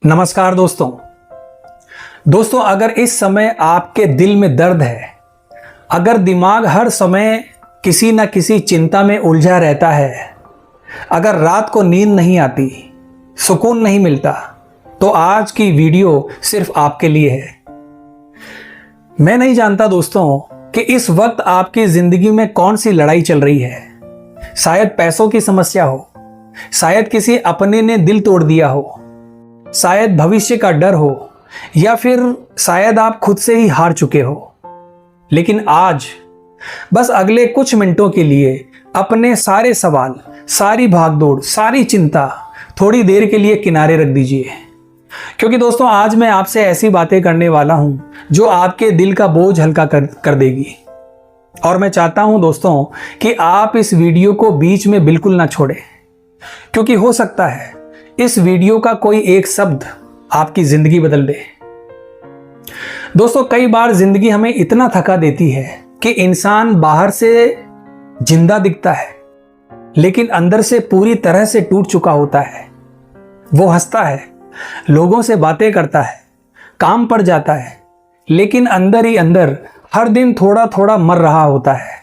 नमस्कार दोस्तों अगर इस समय आपके दिल में दर्द है, अगर दिमाग हर समय किसी न किसी चिंता में उलझा रहता है, अगर रात को नींद नहीं आती, सुकून नहीं मिलता, तो आज की वीडियो सिर्फ आपके लिए है। मैं नहीं जानता दोस्तों कि इस वक्त आपकी जिंदगी में कौन सी लड़ाई चल रही है। शायद पैसों की समस्या हो, शायद किसी अपने ने दिल तोड़ दिया हो, शायद भविष्य का डर हो, या फिर शायद आप खुद से ही हार चुके हो। लेकिन आज बस अगले कुछ मिनटों के लिए अपने सारे सवाल, सारी भागदौड़, सारी चिंता थोड़ी देर के लिए किनारे रख दीजिए, क्योंकि दोस्तों आज मैं आपसे ऐसी बातें करने वाला हूं जो आपके दिल का बोझ हल्का कर देगी। और मैं चाहता हूं दोस्तों कि आप इस वीडियो को बीच में बिल्कुल ना छोड़ें, क्योंकि हो सकता है इस वीडियो का कोई एक शब्द आपकी जिंदगी बदल दे। दोस्तों कई बार जिंदगी हमें इतना थका देती है कि इंसान बाहर से जिंदा दिखता है, लेकिन अंदर से पूरी तरह से टूट चुका होता है। वो हंसता है, लोगों से बातें करता है, काम पर जाता है, लेकिन अंदर ही अंदर हर दिन थोड़ा थोड़ा मर रहा होता है।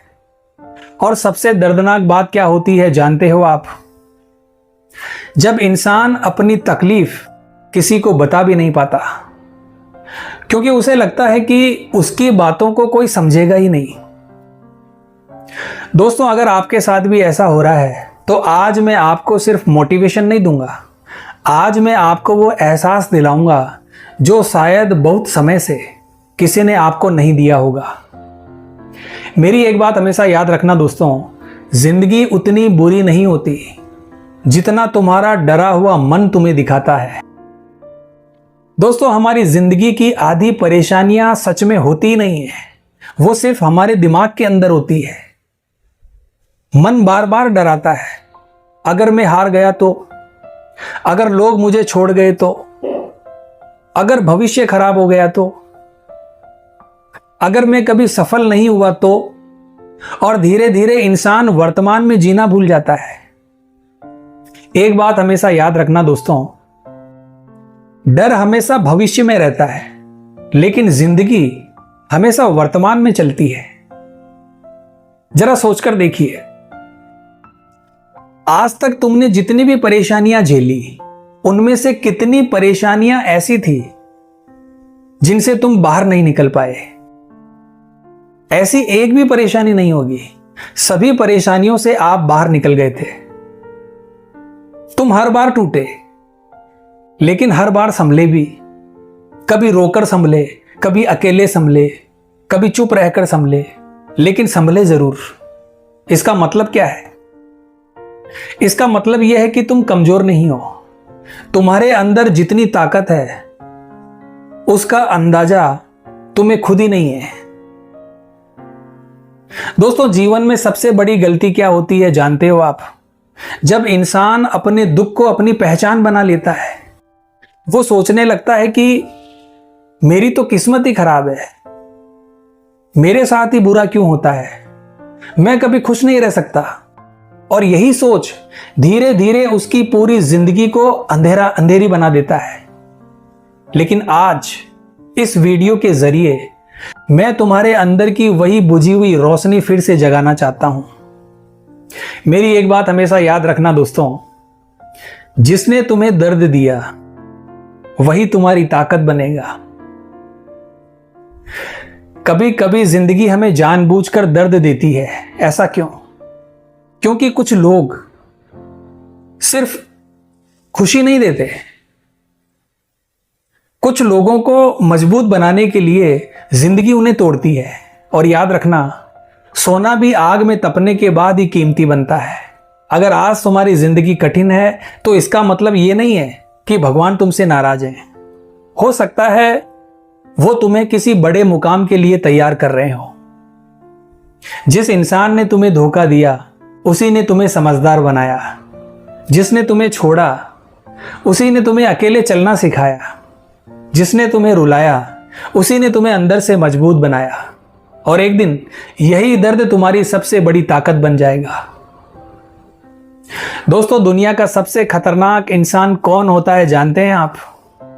और सबसे दर्दनाक बात क्या होती है जानते हो आप? जब इंसान अपनी तकलीफ किसी को बता भी नहीं पाता, क्योंकि उसे लगता है कि उसकी बातों को कोई समझेगा ही नहीं। दोस्तों अगर आपके साथ भी ऐसा हो रहा है तो आज मैं आपको सिर्फ मोटिवेशन नहीं दूंगा, आज मैं आपको वो एहसास दिलाऊंगा जो शायद बहुत समय से किसी ने आपको नहीं दिया होगा। मेरी एक बात हमेशा याद रखना दोस्तों, जिंदगी उतनी बुरी नहीं होती जितना तुम्हारा डरा हुआ मन तुम्हें दिखाता है। दोस्तों हमारी जिंदगी की आधी परेशानियां सच में होती नहीं है, वो सिर्फ हमारे दिमाग के अंदर होती है। मन बार बार डराता है, अगर मैं हार गया तो, अगर लोग मुझे छोड़ गए तो, अगर भविष्य खराब हो गया तो, अगर मैं कभी सफल नहीं हुआ तो। और धीरे धीरे इंसान वर्तमान में जीना भूल जाता है। एक बात हमेशा याद रखना दोस्तों, डर हमेशा भविष्य में रहता है, लेकिन जिंदगी हमेशा वर्तमान में चलती है। जरा सोचकर देखिए, आज तक तुमने जितनी भी परेशानियां झेली, उनमें से कितनी परेशानियां ऐसी थी जिनसे तुम बाहर नहीं निकल पाए? ऐसी एक भी परेशानी नहीं होगी, सभी परेशानियों से आप बाहर निकल गए थे। तुम हर बार टूटे, लेकिन हर बार संभले भी। कभी रोकर संभले, कभी अकेले संभले, कभी चुप रहकर संभले, लेकिन संभले जरूर। इसका मतलब क्या है? इसका मतलब यह है कि तुम कमजोर नहीं हो। तुम्हारे अंदर जितनी ताकत है उसका अंदाजा तुम्हें खुद ही नहीं है। दोस्तों जीवन में सबसे बड़ी गलती क्या होती है जानते हो आप? जब इंसान अपने दुख को अपनी पहचान बना लेता है, वो सोचने लगता है कि मेरी तो किस्मत ही खराब है, मेरे साथ ही बुरा क्यों होता है, मैं कभी खुश नहीं रह सकता। और यही सोच धीरे धीरे उसकी पूरी जिंदगी को अंधेरी बना देता है। लेकिन आज इस वीडियो के जरिए मैं तुम्हारे अंदर की वही बुझी हुई रोशनी फिर से जगाना चाहता हूं। मेरी एक बात हमेशा याद रखना दोस्तों, जिसने तुम्हें दर्द दिया वही तुम्हारी ताकत बनेगा। कभी कभी जिंदगी हमें जानबूझकर दर्द देती है। ऐसा क्यों? क्योंकि कुछ लोग सिर्फ खुशी नहीं देते, कुछ लोगों को मजबूत बनाने के लिए जिंदगी उन्हें तोड़ती है। और याद रखना, सोना भी आग में तपने के बाद ही कीमती बनता है। अगर आज तुम्हारी जिंदगी कठिन है तो इसका मतलब यह नहीं है कि भगवान तुमसे नाराज हैं। हो सकता है वो तुम्हें किसी बड़े मुकाम के लिए तैयार कर रहे हो। जिस इंसान ने तुम्हें धोखा दिया उसी ने तुम्हें समझदार बनाया, जिसने तुम्हें छोड़ा उसी ने तुम्हें अकेले चलना सिखाया, जिसने तुम्हें रुलाया उसी ने तुम्हें अंदर से मजबूत बनाया। और एक दिन यही दर्द तुम्हारी सबसे बड़ी ताकत बन जाएगा। दोस्तों दुनिया का सबसे खतरनाक इंसान कौन होता है जानते हैं आप?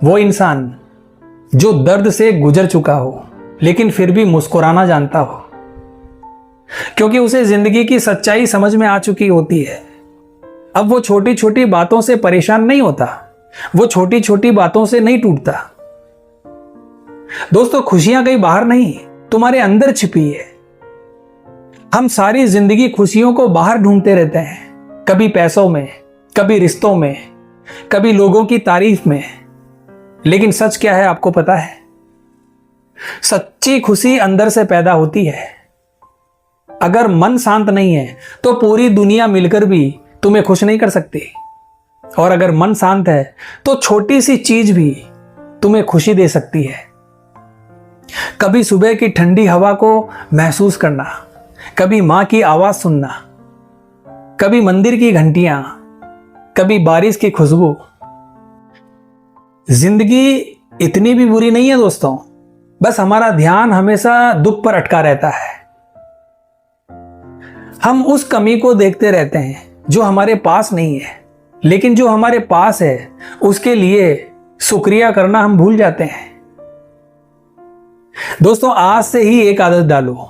वो इंसान जो दर्द से गुजर चुका हो लेकिन फिर भी मुस्कुराना जानता हो, क्योंकि उसे जिंदगी की सच्चाई समझ में आ चुकी होती है। अब वो छोटी छोटी बातों से परेशान नहीं होता, वो छोटी छोटी बातों से नहीं टूटता। दोस्तों, खुशियां कहीं बाहर नहीं, तुम्हारे अंदर छिपी है। हम सारी जिंदगी खुशियों को बाहर ढूंढते रहते हैं, कभी पैसों में, कभी रिश्तों में, कभी लोगों की तारीफ में। लेकिन सच क्या है आपको पता है? सच्ची खुशी अंदर से पैदा होती है। अगर मन शांत नहीं है तो पूरी दुनिया मिलकर भी तुम्हें खुश नहीं कर सकती, और अगर मन शांत है तो छोटी सी चीज भी तुम्हें खुशी दे सकती है। कभी सुबह की ठंडी हवा को महसूस करना, कभी मां की आवाज सुनना, कभी मंदिर की घंटियां, कभी बारिश की खुशबू। जिंदगी इतनी भी बुरी नहीं है दोस्तों, बस हमारा ध्यान हमेशा दुख पर अटका रहता है। हम उस कमी को देखते रहते हैं जो हमारे पास नहीं है, लेकिन जो हमारे पास है उसके लिए शुक्रिया करना हम भूल जाते हैं। दोस्तों, आज से ही एक आदत डालो,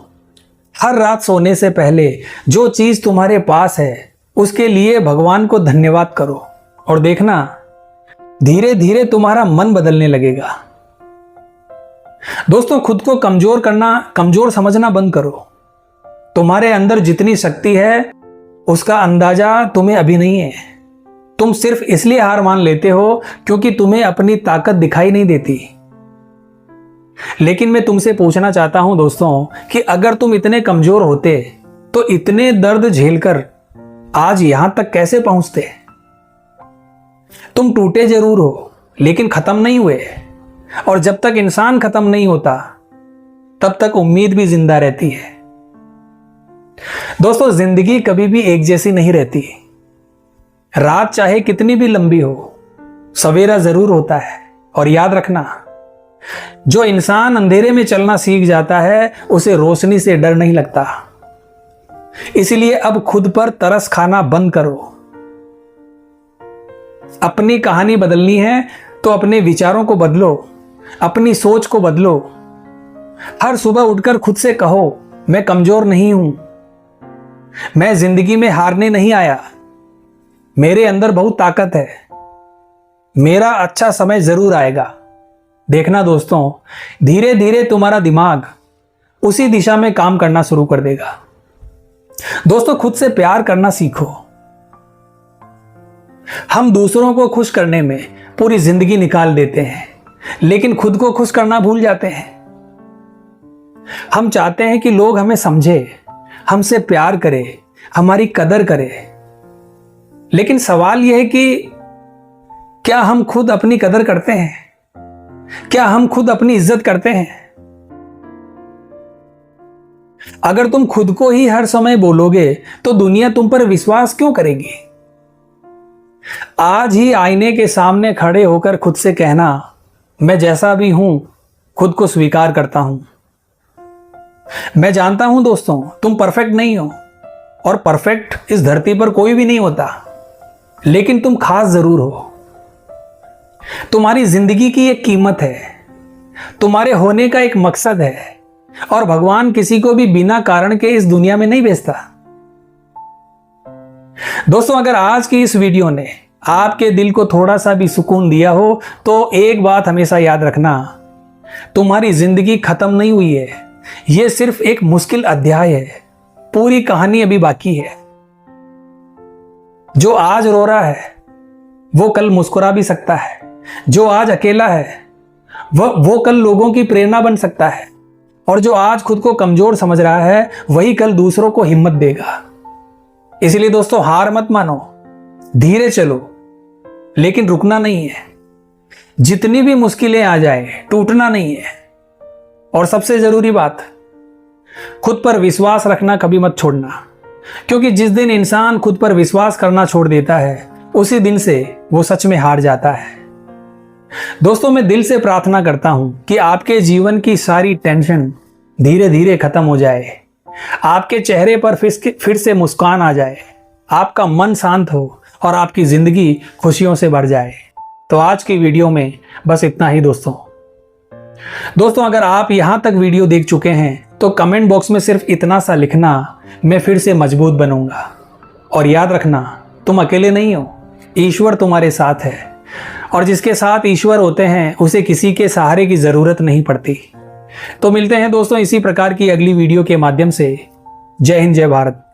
हर रात सोने से पहले जो चीज तुम्हारे पास है उसके लिए भगवान को धन्यवाद करो, और देखना धीरे धीरे तुम्हारा मन बदलने लगेगा। दोस्तों, खुद को कमजोर समझना बंद करो। तुम्हारे अंदर जितनी शक्ति है उसका अंदाजा तुम्हें अभी नहीं है। तुम सिर्फ इसलिए हार मान लेते हो क्योंकि तुम्हें अपनी ताकत दिखाई नहीं देती। लेकिन मैं तुमसे पूछना चाहता हूं दोस्तों कि अगर तुम इतने कमजोर होते तो इतने दर्द झेलकर आज यहां तक कैसे पहुंचते? तुम टूटे जरूर हो लेकिन खत्म नहीं हुए, और जब तक इंसान खत्म नहीं होता तब तक उम्मीद भी जिंदा रहती है। दोस्तों, जिंदगी कभी भी एक जैसी नहीं रहती। रात चाहे कितनी भी लंबी हो, सवेरा जरूर होता है। और याद रखना, जो इंसान अंधेरे में चलना सीख जाता है उसे रोशनी से डर नहीं लगता। इसलिए अब खुद पर तरस खाना बंद करो। अपनी कहानी बदलनी है तो अपने विचारों को बदलो, अपनी सोच को बदलो। हर सुबह उठकर खुद से कहो, मैं कमजोर नहीं हूं, मैं जिंदगी में हारने नहीं आया, मेरे अंदर बहुत ताकत है, मेरा अच्छा समय जरूर आएगा। देखना दोस्तों, धीरे धीरे तुम्हारा दिमाग उसी दिशा में काम करना शुरू कर देगा। दोस्तों, खुद से प्यार करना सीखो। हम दूसरों को खुश करने में पूरी जिंदगी निकाल देते हैं, लेकिन खुद को खुश करना भूल जाते हैं। हम चाहते हैं कि लोग हमें समझे, हमसे प्यार करें, हमारी कदर करें। लेकिन सवाल यह है कि क्या हम खुद अपनी कदर करते हैं? क्या हम खुद अपनी इज्जत करते हैं? अगर तुम खुद को ही हर समय बोलोगे तो दुनिया तुम पर विश्वास क्यों करेगी? आज ही आईने के सामने खड़े होकर खुद से कहना, मैं जैसा भी हूं खुद को स्वीकार करता हूं। मैं जानता हूं दोस्तों, तुम परफेक्ट नहीं हो, और परफेक्ट इस धरती पर कोई भी नहीं होता, लेकिन तुम खास जरूर हो। तुम्हारी जिंदगी की एक कीमत है, तुम्हारे होने का एक मकसद है, और भगवान किसी को भी बिना कारण के इस दुनिया में नहीं भेजता। दोस्तों, अगर आज की इस वीडियो ने आपके दिल को थोड़ा सा भी सुकून दिया हो तो एक बात हमेशा याद रखना, तुम्हारी जिंदगी खत्म नहीं हुई है, यह सिर्फ एक मुश्किल अध्याय है, पूरी कहानी अभी बाकी है। जो आज रो रहा है वो कल मुस्कुरा भी सकता है, जो आज अकेला है वो कल लोगों की प्रेरणा बन सकता है, और जो आज खुद को कमजोर समझ रहा है वही कल दूसरों को हिम्मत देगा। इसलिए दोस्तों, हार मत मानो, धीरे चलो, लेकिन रुकना नहीं है। जितनी भी मुश्किलें आ जाए, टूटना नहीं है। और सबसे जरूरी बात, खुद पर विश्वास रखना कभी मत छोड़ना, क्योंकि जिस दिन इंसान खुद पर विश्वास करना छोड़ देता है उसी दिन से वो सच में हार जाता है। दोस्तों, मैं दिल से प्रार्थना करता हूं कि आपके जीवन की सारी टेंशन धीरे धीरे खत्म हो जाए, आपके चेहरे पर फिर से मुस्कान आ जाए, आपका मन शांत हो और आपकी जिंदगी खुशियों से भर जाए। तो आज की वीडियो में बस इतना ही दोस्तों अगर आप यहां तक वीडियो देख चुके हैं तो कमेंट बॉक्स में सिर्फ इतना सा लिखना, मैं फिर से मजबूत बनूंगा। और याद रखना, तुम अकेले नहीं हो, ईश्वर तुम्हारे साथ है, और जिसके साथ ईश्वर होते हैं उसे किसी के सहारे की जरूरत नहीं पड़ती। तो मिलते हैं दोस्तों इसी प्रकार की अगली वीडियो के माध्यम से। जय हिंद, जय भारत।